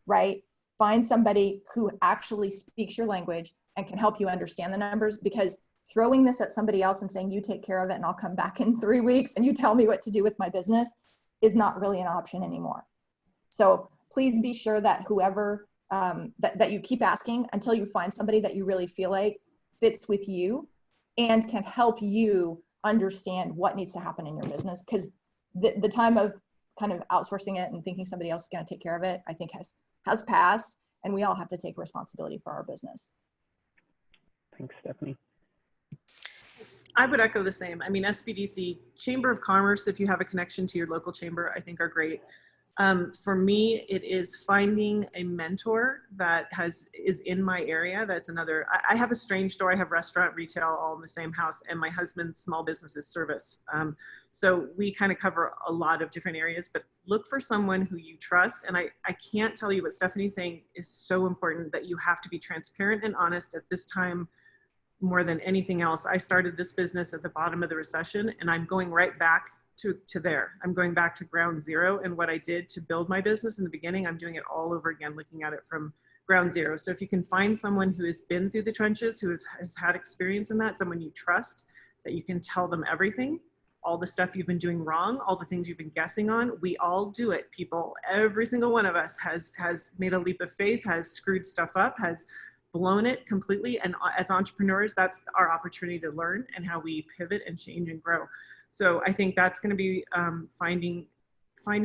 right? Find somebody who actually speaks your language and can help you understand the numbers, because throwing this at somebody else and saying, you take care of it and I'll come back in 3 weeks and you tell me what to do with my business, is not really an option anymore. So please be sure that whoever, that you keep asking until you find somebody that you really feel like fits with you and can help you understand what needs to happen in your business. Because the time of kind of outsourcing it and thinking somebody else is going to take care of it, I think has passed, and we all have to take responsibility for our business. Thanks, Stephanie. I would echo the same. I mean, SBDC, Chamber of Commerce, if you have a connection to your local chamber, I think are great. For me, it is finding a mentor that is in my area. That's another. I have a strange story. I have restaurant, retail, all in the same house, and my husband's small business is service. So we kind of cover a lot of different areas, but look for someone who you trust. And I can't tell you what Stephanie's saying is so important, that you have to be transparent and honest at this time more than anything else. I started this business at the bottom of the recession, and I'm going right back to there. I'm going back to ground zero, and what I did to build my business in the beginning, I'm doing it all over again, looking at it from ground zero. So if you can find someone who has been through the trenches, who has had experience in that, someone you trust, that you can tell them everything, all the stuff you've been doing wrong, all the things you've been guessing on. We all do it, people. Every single one of us has made a leap of faith, has screwed stuff up, has blown it completely. And as entrepreneurs, that's our opportunity to learn and how we pivot and change and grow. So I think that's going to be finding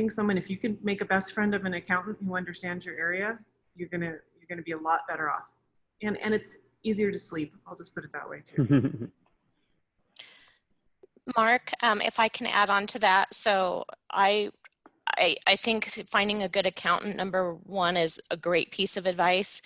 someone. If you can make a best friend of an accountant who understands your area, you're going to be a lot better off. And it's easier to sleep. I'll just put it that way too. Mark, if I can add on to that. So I think finding a good accountant, number one, is a great piece of advice.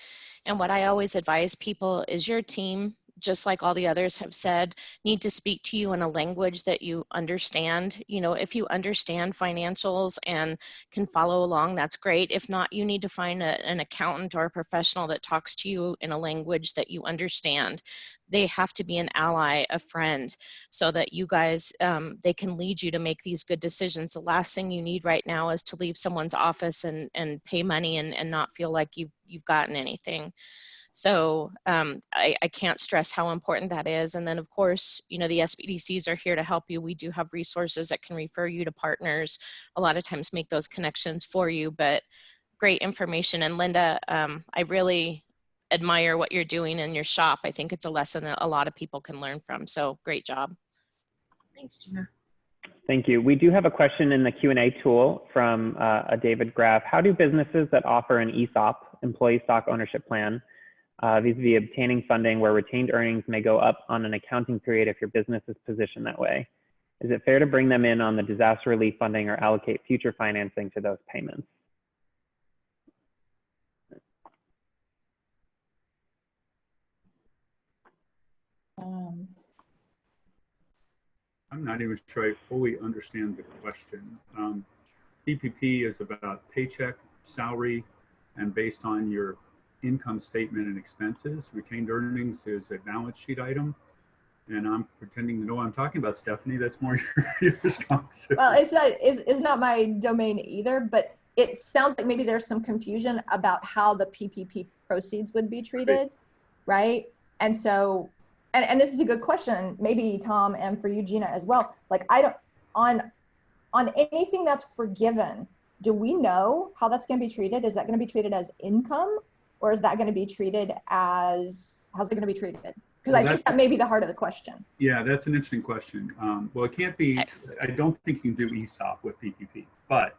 And what I always advise people is your team, just like all the others have said, need to speak to you in a language that you understand. If you understand financials and can follow along, that's great. If not, you need to find an accountant or a professional that talks to you in a language that you understand. They have to be an ally, a friend, so that you guys, they can lead you to make these good decisions. The last thing you need right now is to leave someone's office and pay money and not feel like you've gotten anything. So I can't stress how important that is. And then, of course, the SBDCs are here to help you. We do have resources that can refer you to partners, a lot of times make those connections for you, but great information. And Linda, I really admire what you're doing in your shop. I think it's a lesson that a lot of people can learn from. So great job. Thanks, Gina. Thank you. We do have a question in the Q&A tool from a David Graff. How do businesses that offer an ESOP, employee stock ownership plan, vis-a-vis obtaining funding where retained earnings may go up on an accounting period if your business is positioned that way? Is it fair to bring them in on the disaster relief funding or allocate future financing to those payments? I'm not even sure I fully understand the question. PPP is about paycheck, salary, and based on your income statement and expenses. Retained earnings is a balance sheet item. And I'm pretending to know what I'm talking about, Stephanie. That's more your responsibility. Well, it's not my domain either, but it sounds like maybe there's some confusion about how the PPP proceeds would be treated, right? And so, and this is a good question, maybe Tom, and for you, Gina, as well. Like, on anything that's forgiven, do we know how that's going to be treated? Is that going to be treated as income, or is that going to be treated as, how's it going to be treated? Because Well, I think that may be the heart of the question. Yeah, that's an interesting question. Well, it can't be, I don't think you can do ESOP with PPP, but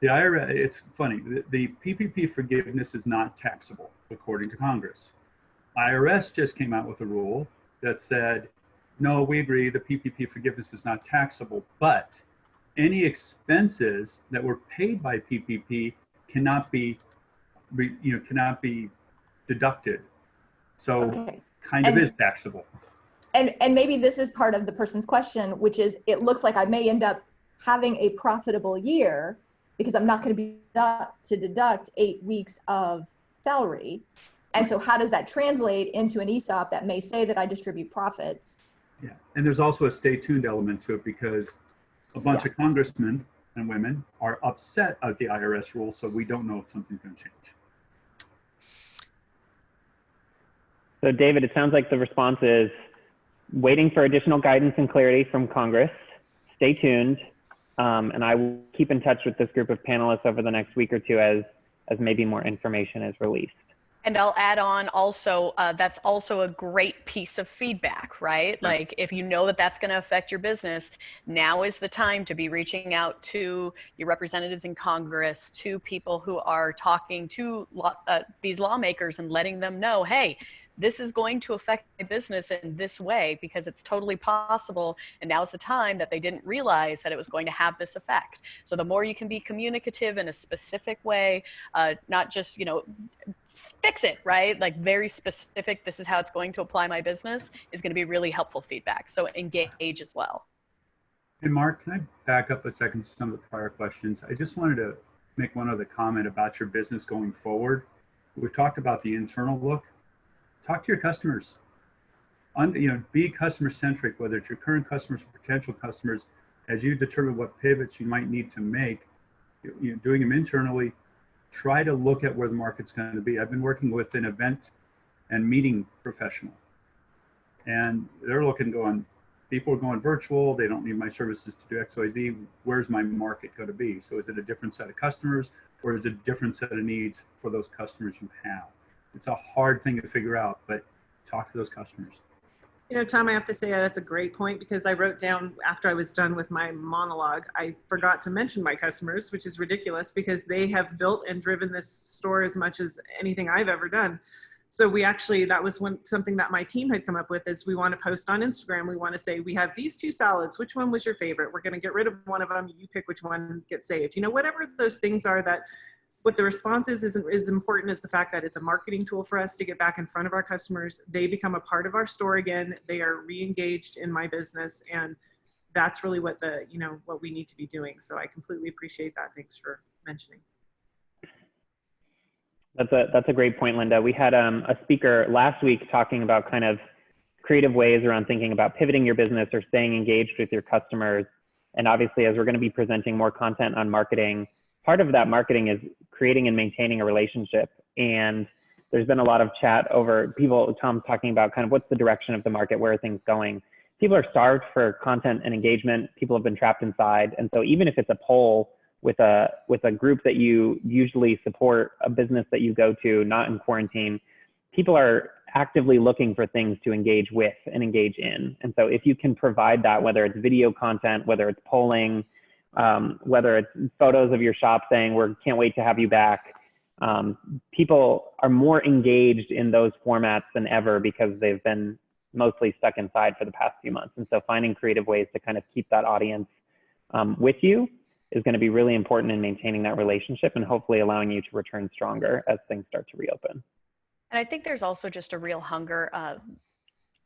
the IRS, it's funny, the PPP forgiveness is not taxable according to Congress. IRS just came out with a rule that said, no, we agree the PPP forgiveness is not taxable, but any expenses that were paid by PPP cannot be, cannot be deducted. So Okay. kind of is taxable. And maybe this is part of the person's question, which is, it looks like I may end up having a profitable year because I'm not going to be to deduct 8 weeks of salary. And so how does that translate into an ESOP that may say that I distribute profits? Yeah, and there's also a stay tuned element to it because a bunch of congressmen and women are upset at the IRS rules, so we don't know if something's going to change. So David, it sounds like the response is waiting for additional guidance and clarity from Congress. Stay tuned. And I will keep in touch with this group of panelists over the next week or two as maybe more information is released. And I'll add on also, that's also a great piece of feedback, right? Like if you know that that's going to affect your business, now is the time to be reaching out to your representatives in Congress, to people who are talking to these lawmakers and letting them know, hey, this is going to affect my business in this way because it's totally possible. And now's the time that they didn't realize that it was going to have this effect. So the more you can be communicative in a specific way, not just, fix it, right? Like very specific, this is how it's going to apply my business, is going to be really helpful feedback. So engage as well. Hey, Mark, can I back up a second to some of the prior questions? I just wanted to make one other comment about your business going forward. We've talked about the internal look. Talk to your customers. Be customer centric, whether it's your current customers or potential customers, as you determine what pivots you might need to make. Doing them internally, try to look at where the market's going to be. I've been working with an event and meeting professional, and they're looking, going, people are going virtual. They don't need my services to do X, Y, Z. Where's my market going to be? So is it a different set of customers, or is it a different set of needs for those customers you have? It's a hard thing to figure out, but talk to those customers. Tom, I have to say that's a great point, because I wrote down after I was done with my monologue, I forgot to mention my customers, which is ridiculous because they have built and driven this store as much as anything I've ever done. So that was something that my team had come up with, is we want to post on Instagram. We want to say, we have these 2 salads. Which one was your favorite? We're going to get rid of one of them. You pick which one gets saved. Whatever those things are, that what the response is as important as the fact that it's a marketing tool for us to get back in front of our customers. They become a part of our store again. They are re-engaged in my business. And that's really what what we need to be doing. So I completely appreciate that. Thanks for mentioning. That's a great point, Linda. We had a speaker last week talking about kind of creative ways around thinking about pivoting your business or staying engaged with your customers. And obviously, as we're going to be presenting more content on marketing, part of that marketing is creating and maintaining a relationship. And there's been a lot of chat over people, Tom, talking about kind of what's the direction of the market, where are things going? People are starved for content and engagement. People have been trapped inside. And so even if it's a poll with a group that you usually support, a business that you go to, not in quarantine, people are actively looking for things to engage with and engage in. And so if you can provide that, whether it's video content, whether it's polling, whether it's photos of your shop saying, we can't wait to have you back. People are more engaged in those formats than ever because they've been mostly stuck inside for the past few months. And so finding creative ways to kind of keep that audience with you is going to be really important in maintaining that relationship and hopefully allowing you to return stronger as things start to reopen. And I think there's also just a real hunger.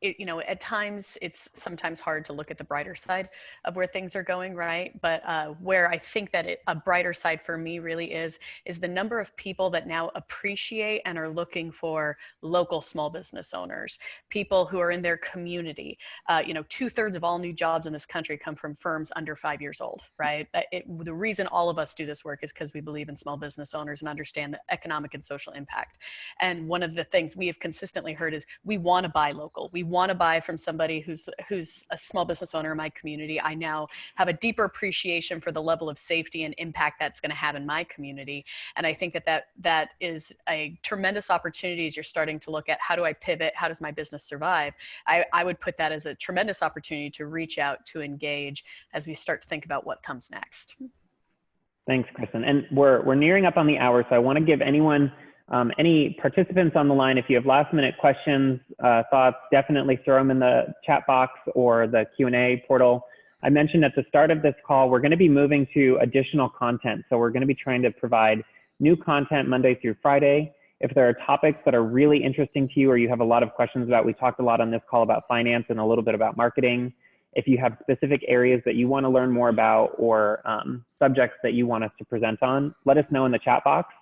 At times it's sometimes hard to look at the brighter side of where things are going, right? But where I think that a brighter side for me really is the number of people that now appreciate and are looking for local small business owners, people who are in their community. 2/3 of all new jobs in this country come from firms under 5 years old, right? The reason all of us do this work is because we believe in small business owners and understand the economic and social impact. And one of the things we have consistently heard is we want to buy local. We want to buy from somebody who's a small business owner in my community, I now have a deeper appreciation for the level of safety and impact that's going to have in my community. And I think that is a tremendous opportunity as you're starting to look at, how do I pivot? How does my business survive? I would put that as a tremendous opportunity to reach out, to engage as we start to think about what comes next. Thanks, Kristen. And we're nearing up on the hour, so I want to give anyone, any participants on the line, if you have last minute questions, thoughts, definitely throw them in the chat box or the Q&A portal. I mentioned at the start of this call, we're going to be moving to additional content. So we're going to be trying to provide new content Monday through Friday. If there are topics that are really interesting to you or you have a lot of questions about, we talked a lot on this call about finance and a little bit about marketing. If you have specific areas that you want to learn more about or subjects that you want us to present on, let us know in the chat box.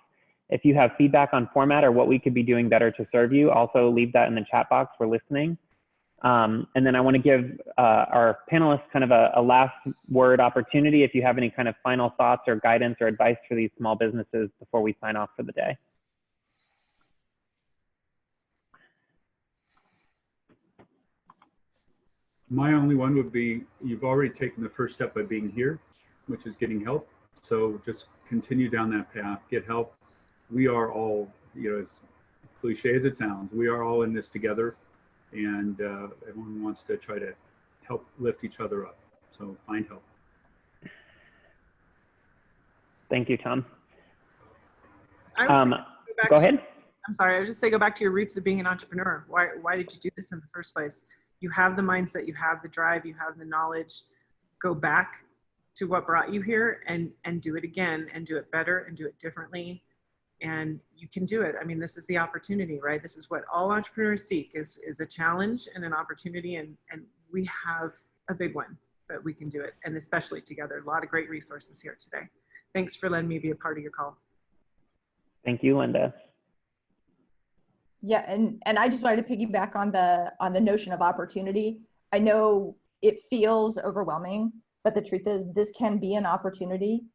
If you have feedback on format or what we could be doing better to serve you, also leave that in the chat box for listening. And then I want to give our panelists kind of a last word opportunity if you have any kind of final thoughts or guidance or advice for these small businesses before we sign off for the day. My only one would be, you've already taken the first step by being here, which is getting help. So just continue down that path, get help. We are all, as cliche as it sounds, we are all in this together, and everyone wants to try to help lift each other up. So find help. Thank you, Tom. Go ahead. I'm sorry, I was just saying, go back to your roots of being an entrepreneur. Why did you do this in the first place? You have the mindset, you have the drive, you have the knowledge. Go back to what brought you here and do it again, and do it better and do it differently. And you can do it. I mean, this is the opportunity, right? This is what all entrepreneurs seek, is a challenge and an opportunity. And we have a big one, but we can do it. And especially together, a lot of great resources here today. Thanks for letting me be a part of your call. Thank you, Linda. Yeah, and I just wanted to piggyback on the notion of opportunity. I know it feels overwhelming, but the truth is this can be an opportunity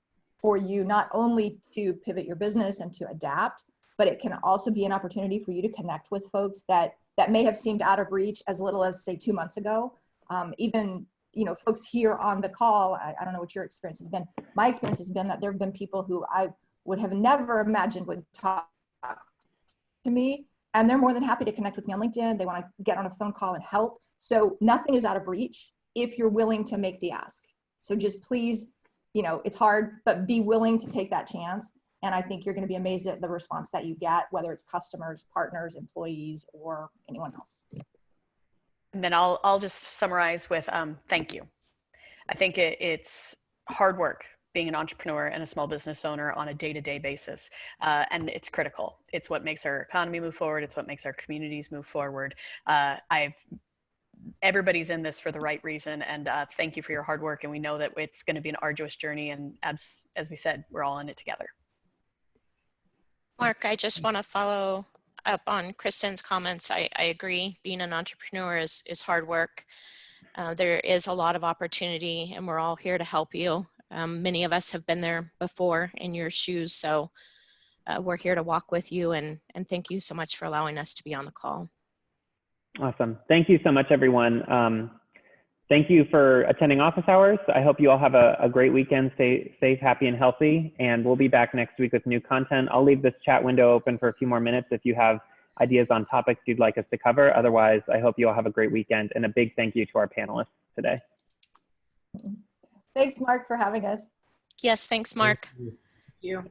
for you not only to pivot your business and to adapt, but it can also be an opportunity for you to connect with folks that may have seemed out of reach as little as, say, 2 months ago. Even folks here on the call, I don't know what your experience has been. My experience has been that there have been people who I would have never imagined would talk to me. And they're more than happy to connect with me on LinkedIn. They want to get on a phone call and help. So nothing is out of reach if you're willing to make the ask. So just please, it's hard, but be willing to take that chance. And I think you're going to be amazed at the response that you get, whether it's customers, partners, employees, or anyone else. And then I'll just summarize with thank you. I think it's hard work being an entrepreneur and a small business owner on a day-to-day basis. And it's critical. It's what makes our economy move forward. It's what makes our communities move forward. Everybody's in this for the right reason. And thank you for your hard work. And we know that it's going to be an arduous journey. And as we said, we're all in it together. Mark, I just want to follow up on Kristen's comments. I agree. Being an entrepreneur is hard work. There is a lot of opportunity, and we're all here to help you. Many of us have been there before in your shoes, so we're here to walk with you, and thank you so much for allowing us to be on the call. Awesome. Thank you so much, everyone. Thank you for attending office hours. I hope you all have a great weekend. Stay safe, happy, and healthy, and we'll be back next week with new content. I'll leave this chat window open for a few more minutes if you have ideas on topics you'd like us to cover. Otherwise, I hope you all have a great weekend, and a big thank you to our panelists today. Thanks, Mark, for having us. Yes, thanks, Mark. Thank you.